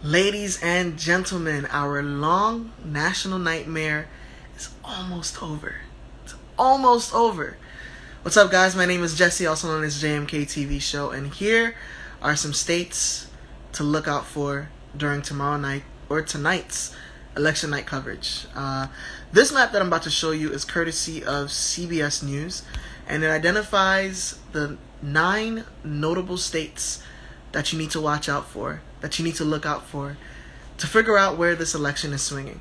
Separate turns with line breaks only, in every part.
Ladies and gentlemen, our long national nightmare is almost over. It's almost over. What's up, guys? My name is Jesse, also known as JMK TV Show, and here are some states to look out for during tomorrow night or tonight's election night coverage. This map that I'm about to show you is courtesy of CBS News, and it identifies the 9 notable states that you need to watch out for, that you need to look out for, to figure out where this election is swinging.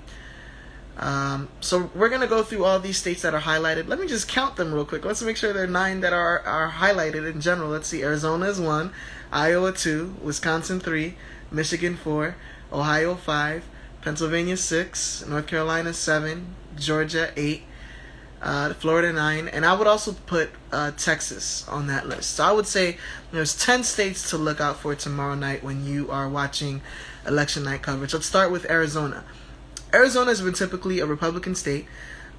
So we're going to go through all these states that are highlighted. Let me just count them real quick. Let's make sure there are 9 that are highlighted in general. Let's see. Arizona is 1, Iowa 2, Wisconsin 3, Michigan 4, Ohio 5, Pennsylvania 6, North Carolina 7, Georgia 8, Florida 9, and I would also put Texas on that list. So I would say there's 10 states to look out for tomorrow night when you are watching election night coverage. Let's start with Arizona. Arizona has been typically a Republican state.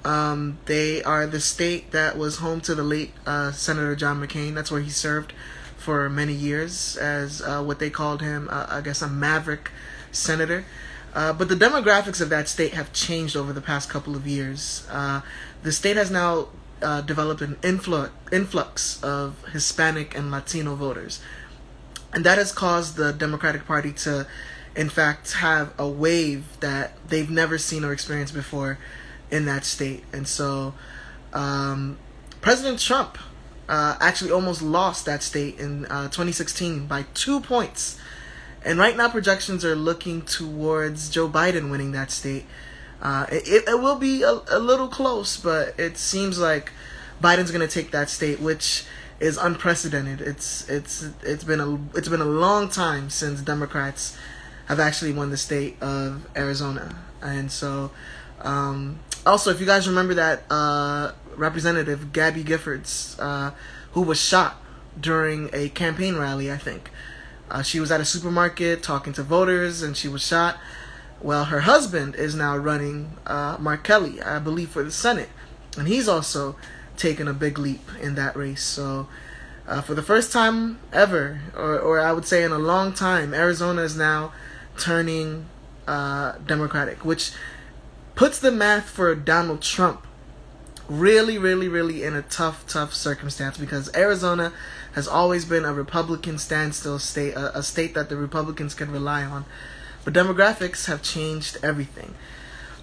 They are the state that was home to the late Senator John McCain. That's where he served for many years as what they called him, I guess, a maverick senator. But the demographics of that state have changed over the past couple of years. The state has now developed an influx of Hispanic and Latino voters. And that has caused the Democratic Party to, in fact, have a wave that they've never seen or experienced before in that state. And so President Trump actually almost lost that state in 2016 by 2 points. And right now projections are looking towards Joe Biden winning that state. It will be a little close, but it seems like Biden's going to take that state, which is unprecedented. It's been a long time since Democrats have actually won the state of Arizona. And so also, if you guys remember that Representative Gabby Giffords, who was shot during a campaign rally, I think. She was at a supermarket talking to voters and she was shot. Well, her husband is now running, Mark Kelly, I believe, for the Senate. And he's also taken a big leap in that race. So for the first time ever, or I would say in a long time, Arizona is now turning Democratic, which puts the math for Donald Trump really in a tough circumstance, because Arizona has always been a Republican standstill state, a state that the Republicans can rely on. But demographics have changed everything.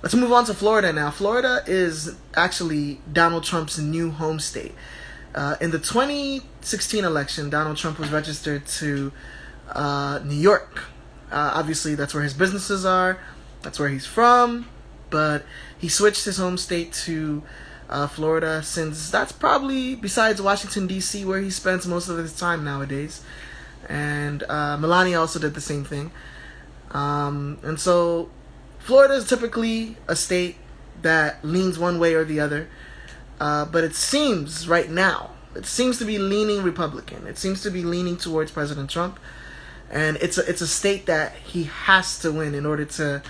Let's move on to Florida now. Florida is actually Donald Trump's new home state. In the 2016 election, Donald Trump was registered to New York. Obviously, that's where his businesses are. That's where he's from. But he switched his home state to Florida, since that's probably, besides Washington, D.C., where he spends most of his time nowadays. And Melania also did the same thing. And so Florida is typically a state that leans one way or the other. But it seems right now, it seems to be leaning Republican. It seems to be leaning towards President Trump. And it's a state that he has to win in order to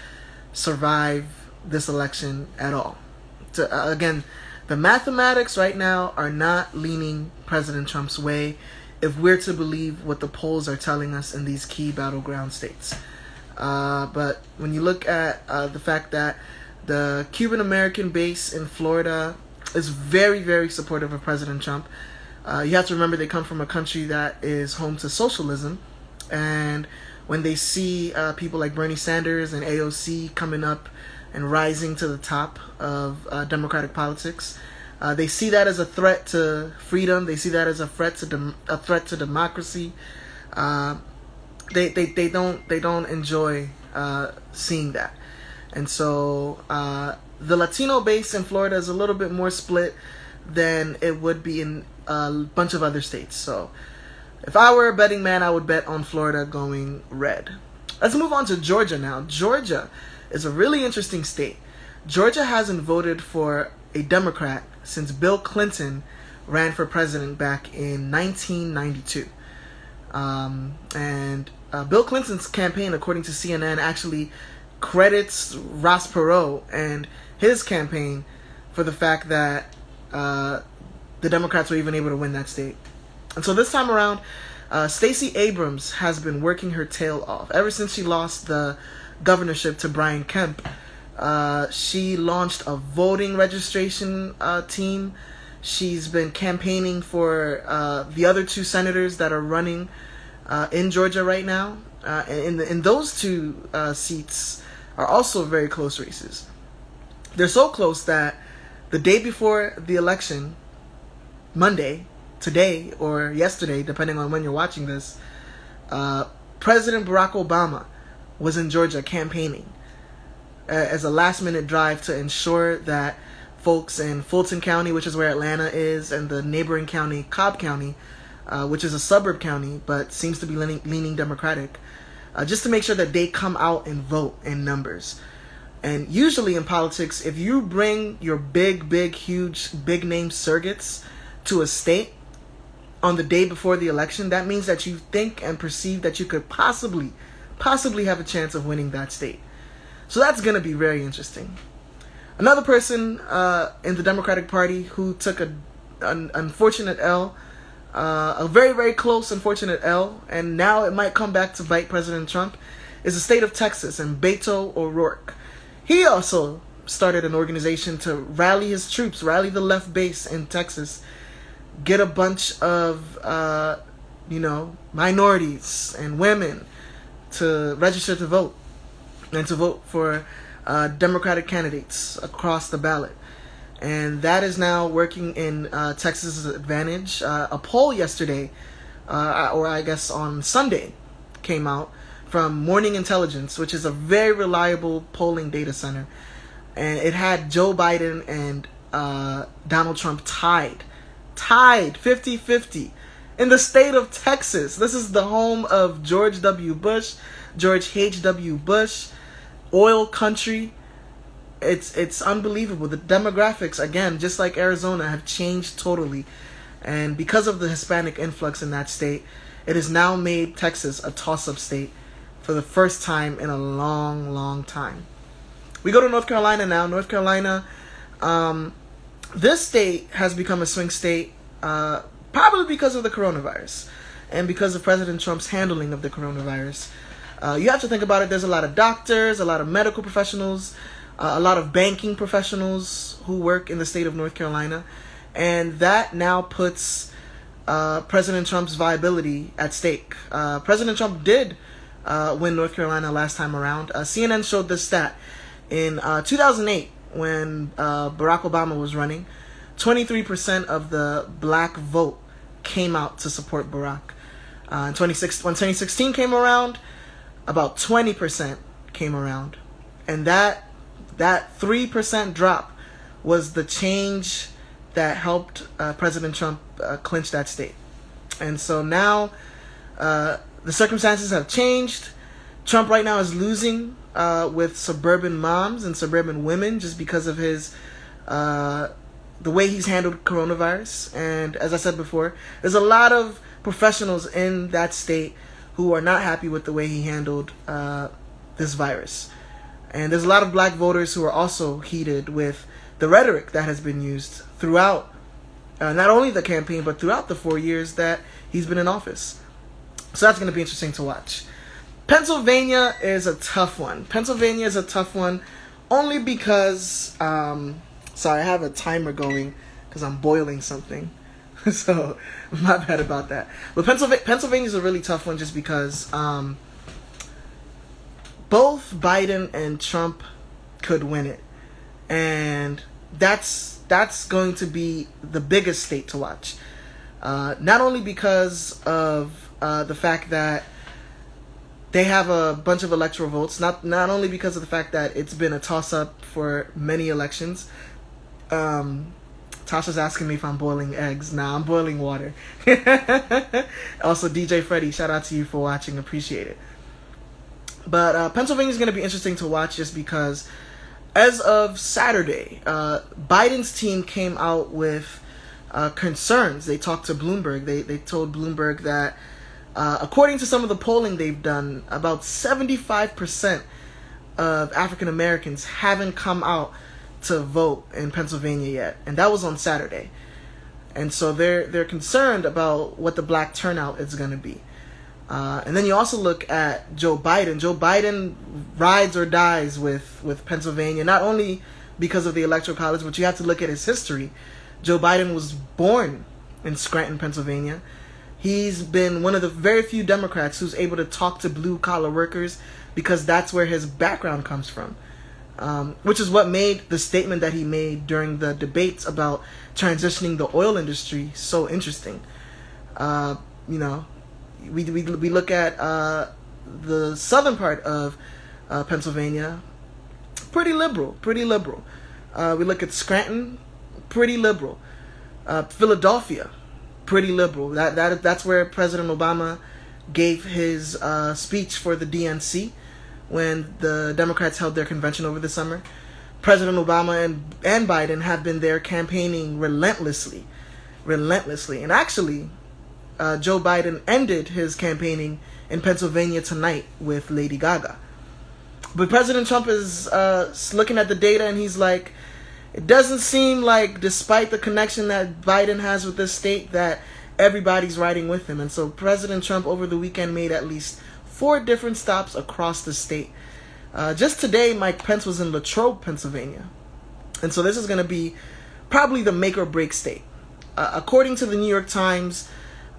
survive this election at all. Again, the mathematics right now are not leaning President Trump's way if we're to believe what the polls are telling us in these key battleground states. But when you look at the fact that the Cuban American base in Florida is very supportive of President Trump, you have to remember they come from a country that is home to socialism. And when they see people like Bernie Sanders and AOC coming up and rising to the top of democratic politics, they see that as a threat to freedom. They see that as a threat to democracy. They don't enjoy seeing that. And so the Latino base in Florida is a little bit more split than it would be in a bunch of other states. So if I were a betting man, I would bet on Florida going red. Let's move on to Georgia now. Georgia is a really interesting state. Georgia hasn't voted for a Democrat since Bill Clinton ran for president back in 1992. And Bill Clinton's campaign, according to CNN, actually credits Ross Perot and his campaign for the fact that the Democrats were even able to win that state. And so this time around, Stacey Abrams has been working her tail off ever since she lost the governorship to Brian Kemp. She launched a voting registration team. She's been campaigning for the other two senators that are running in Georgia right now. And those two seats are also very close races. They're so close that the day before the election, Monday, today or yesterday, depending on when you're watching this, President Barack Obama was in Georgia campaigning as a last-minute drive to ensure that folks in Fulton County, which is where Atlanta is, and the neighboring county, Cobb County, which is a suburb county but seems to be leaning Democratic, just to make sure that they come out and vote in numbers. And usually in politics, if you bring your big, huge, big-name surrogates to a state on the day before the election, that means that you think and perceive that you could possibly have a chance of winning that state. So that's going to be very interesting. Another person in the Democratic Party who took an unfortunate L, a very, very close unfortunate L, and now it might come back to bite President Trump, is the state of Texas and Beto O'Rourke. He also started an organization to rally his troops, rally the left base in Texas, get a bunch of, minorities and women to register to vote and to vote for Democratic candidates across the ballot. And that is now working in Texas's advantage. A poll yesterday, or I guess on Sunday, came out from Morning Intelligence, which is a very reliable polling data center. And it had Joe Biden and Donald Trump tied 50-50 in the state of Texas. This is the home of George W. Bush, George H.W. Bush, oil country. It's unbelievable. The demographics, again, just like Arizona, have changed totally. And because of the Hispanic influx in that state, it has now made Texas a toss-up state for the first time in a long, long time. We go to North Carolina now. North Carolina, this state has become a swing state, probably because of the coronavirus and because of President Trump's handling of the coronavirus. You have to think about it. There's a lot of doctors, a lot of medical professionals, a lot of banking professionals who work in the state of North Carolina. And that now puts President Trump's viability at stake. President Trump did win North Carolina last time around. CNN showed this stat. In 2008, when Barack Obama was running, 23% of the black vote came out to support Barack. When 2016 came around, about 20% came around. And that 3% drop was the change that helped President Trump clinch that state. And so now the circumstances have changed. Trump right now is losing with suburban moms and suburban women just because of his the way he's handled coronavirus. And as I said before, there's a lot of professionals in that state who are not happy with the way he handled this virus. And there's a lot of black voters who are also heated with the rhetoric that has been used throughout not only the campaign, but throughout the 4 years that he's been in office. So that's going to be interesting to watch. Pennsylvania is a tough one. Pennsylvania is a tough one only because, sorry, I have a timer going because I'm boiling something. So, my bad about that. But Pennsylvania is a really tough one just because both Biden and Trump could win it. And that's going to be the biggest state to watch. Not only because of the fact that they have a bunch of electoral votes, not only because of the fact that it's been a toss-up for many elections. Tasha's asking me if I'm boiling eggs. Nah, I'm boiling water. Also, DJ Freddy, shout out to you for watching. Appreciate it. But Pennsylvania is going to be interesting to watch just because as of Saturday, Biden's team came out with concerns. They talked to Bloomberg. They told Bloomberg that according to some of the polling they've done, about 75% of African Americans haven't come out to vote in Pennsylvania yet. And that was on Saturday. And so they're concerned about what the black turnout is going to be. And then you also look at Joe Biden. Joe Biden rides or dies with Pennsylvania, not only because of the Electoral College, but you have to look at his history. Joe Biden was born in Scranton, Pennsylvania. He's been one of the very few Democrats who's able to talk to blue-collar workers because that's where his background comes from. Which is what made the statement that he made during the debates about transitioning the oil industry so interesting. We look at the southern part of Pennsylvania, pretty liberal. We look at Scranton, pretty liberal. Philadelphia, pretty liberal. That's where President Obama gave his speech for the DNC when the Democrats held their convention over the summer. President Obama and Biden have been there campaigning relentlessly. And actually, Joe Biden ended his campaigning in Pennsylvania tonight with Lady Gaga. But President Trump is looking at the data and he's like, it doesn't seem like, despite the connection that Biden has with this state, that everybody's riding with him. And so President Trump over the weekend made at least 4 different stops across the state. Just today, Mike Pence was in Latrobe, Pennsylvania. And so this is going to be probably the make or break state. According to the New York Times,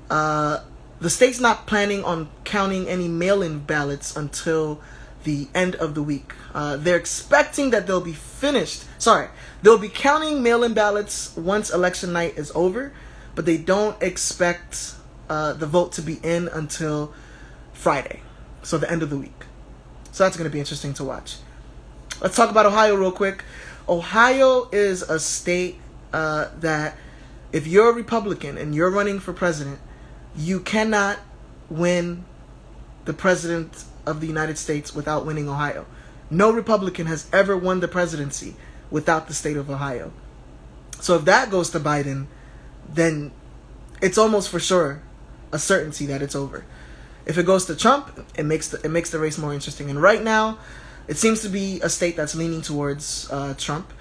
the state's not planning on counting any mail-in ballots until the end of the week. They're expecting that they'll be counting mail-in ballots once election night is over, but they don't expect the vote to be in until Friday, so the end of the week. So that's going to be interesting to watch. Let's talk about Ohio real quick. Ohio is a state that if you're a Republican and you're running for president, you cannot win the president of the United States without winning Ohio. No Republican has ever won the presidency without the state of Ohio. So if that goes to Biden, then it's almost for sure a certainty that it's over. If it goes to Trump, it makes the race more interesting. And right now, it seems to be a state that's leaning towards Trump.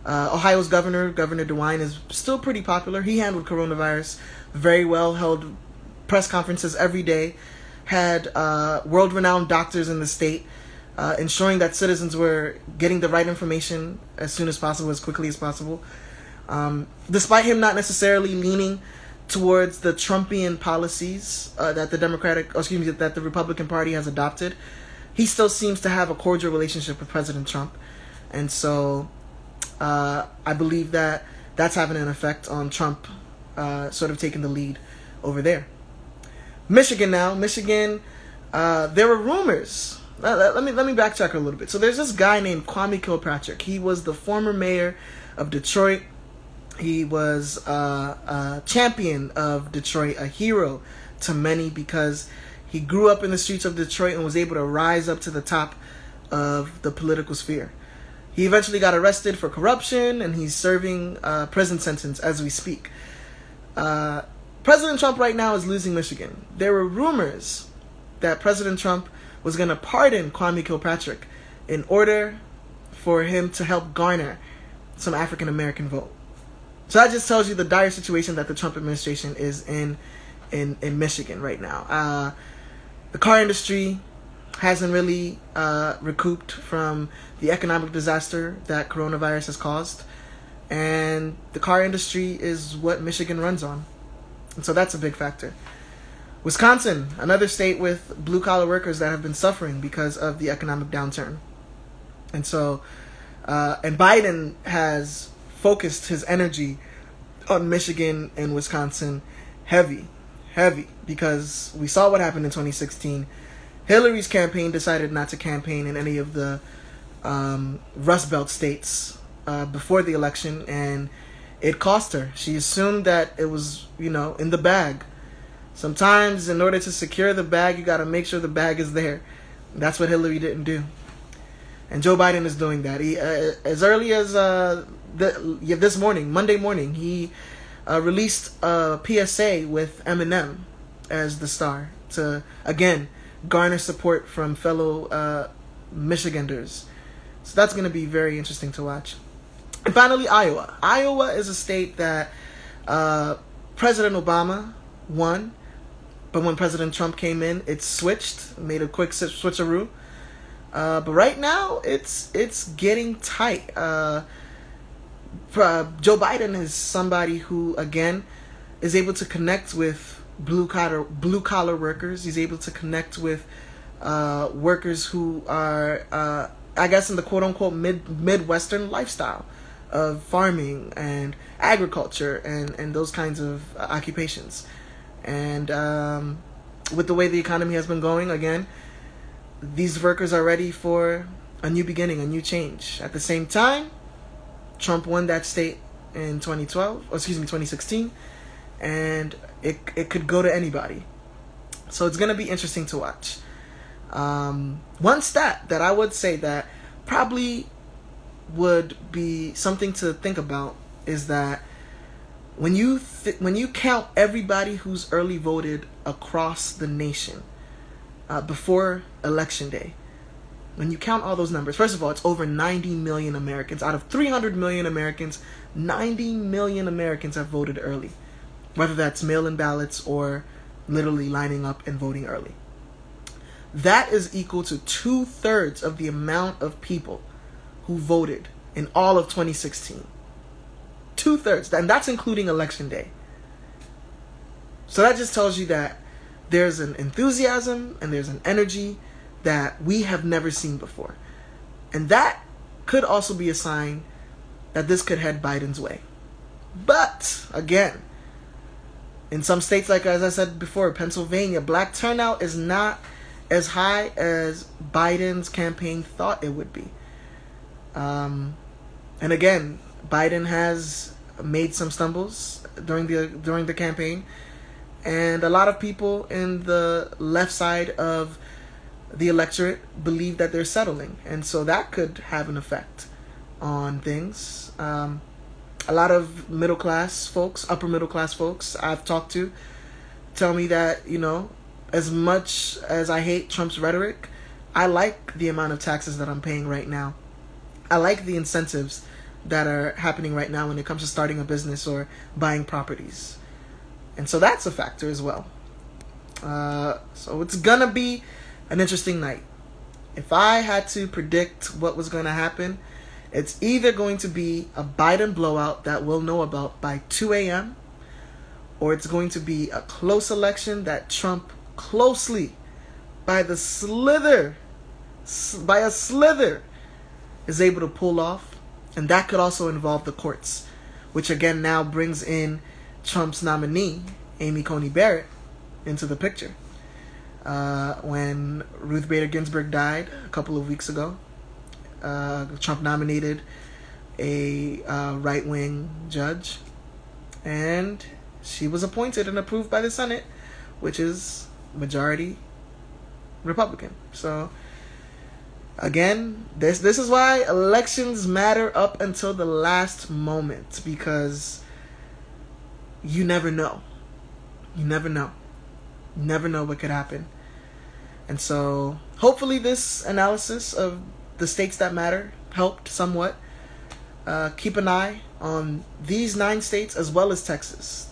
Ohio's Governor DeWine, is still pretty popular. He handled coronavirus very well, held press conferences every day, had world-renowned doctors in the state, ensuring that citizens were getting the right information as soon as possible, as quickly as possible. Despite him not necessarily leaning towards the Trumpian policies that the Republican Party has adopted, he still seems to have a cordial relationship with President Trump. And so I believe that that's having an effect on Trump sort of taking the lead over there. Michigan now. There were rumors. Let me backtrack a little bit. So there's this guy named Kwame Kilpatrick. He was the former mayor of Detroit. He was a champion of Detroit, a hero to many because he grew up in the streets of Detroit and was able to rise up to the top of the political sphere. He eventually got arrested for corruption, and he's serving a prison sentence as we speak. President Trump right now is losing Michigan. There were rumors that President Trump was going to pardon Kwame Kilpatrick in order for him to help garner some African American vote. So that just tells you the dire situation that the Trump administration is in Michigan right now. The car industry hasn't really recouped from the economic disaster that coronavirus has caused. And the car industry is what Michigan runs on. And so that's a big factor. Wisconsin, another state with blue-collar workers that have been suffering because of the economic downturn. And so, and Biden has focused his energy on Michigan and Wisconsin heavy, because we saw what happened in 2016. Hillary's campaign decided not to campaign in any of the Rust Belt states before the election, and it cost her. She assumed that it was, in the bag. Sometimes in order to secure the bag, you got to make sure the bag is there. That's what Hillary didn't do. And Joe Biden is doing that. He, as early as this morning, Monday morning, he released a PSA with Eminem as the star to, again, garner support from fellow Michiganders. So that's going to be very interesting to watch. And finally, Iowa. Iowa is a state that President Obama won, but when President Trump came in, it switched, made a quick switcheroo. But right now, it's getting tight. Joe Biden is somebody who, again, is able to connect with blue collar workers. He's able to connect with workers who are, I guess, in the quote unquote Midwestern lifestyle of farming and agriculture and those kinds of occupations. And with the way the economy has been going, again, these workers are ready for a new beginning, a new change. At the same time, Trump won that state in 2016, and it could go to anybody. So it's going to be interesting to watch. One stat that I would say that probably would be something to think about is that when you count everybody who's early voted across the nation before Election Day, when you count all those numbers, first of all, it's over 90 million Americans. Out of 300 million Americans, 90 million Americans have voted early, whether that's mail-in ballots or literally lining up and voting early. That is equal to 2/3 of the amount of people who voted in all of 2016. 2/3, and that's including Election Day. So that just tells you that there's an enthusiasm and there's an energy that we have never seen before. And that could also be a sign that this could head Biden's way. But, again, in some states, like as I said before, Pennsylvania, black turnout is not as high as Biden's campaign thought it would be. And again, Biden has made some stumbles during the campaign, and a lot of people in the left side of the electorate believe that they're settling, and so that could have an effect on things. A lot of middle class folks, upper middle class folks I've talked to tell me that, as much as I hate Trump's rhetoric, I like the amount of taxes that I'm paying right now. I like the incentives that are happening right now when it comes to starting a business or buying properties. And so that's a factor as well. So it's gonna be an interesting night. If I had to predict what was going to happen, it's either going to be a Biden blowout that we'll know about by 2 a.m., or it's going to be a close election that Trump closely, by a slither, is able to pull off. And that could also involve the courts, which again now brings in Trump's nominee, Amy Coney Barrett, into the picture. When Ruth Bader Ginsburg died a couple of weeks ago, Trump nominated a right-wing judge, and she was appointed and approved by the Senate, which is majority Republican. So again, this is why elections matter up until the last moment, because you never know. You never know. You never know what could happen. And so hopefully this analysis of the states that matter helped somewhat. Keep an eye on these 9 states as well as Texas.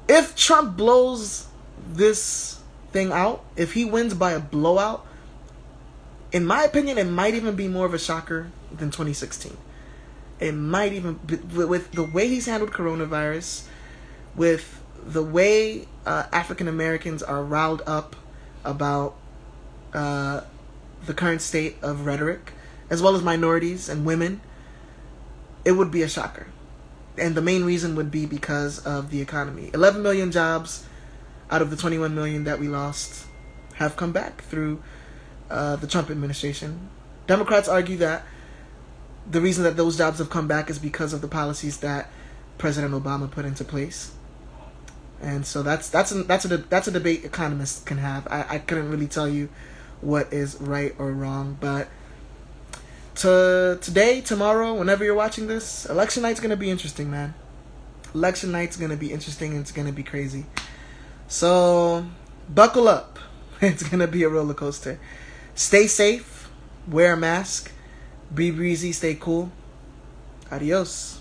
If Trump blows this thing out, if he wins by a blowout, in my opinion, it might even be more of a shocker than 2016. It might even be, with the way he's handled coronavirus, with the way African Americans are riled up about the current state of rhetoric, as well as minorities and women, it would be a shocker. And the main reason would be because of the economy. 11 million jobs out of the 21 million that we lost have come back through the Trump administration. Democrats argue that the reason that those jobs have come back is because of the policies that President Obama put into place. And so that's a debate economists can have. I couldn't really tell you what is right or wrong, but today, tomorrow, whenever you're watching this, election night's gonna be interesting, man. Election night's gonna be interesting, and it's gonna be crazy. So buckle up. It's gonna be a roller coaster. Stay safe, wear a mask, be breezy, stay cool. Adios.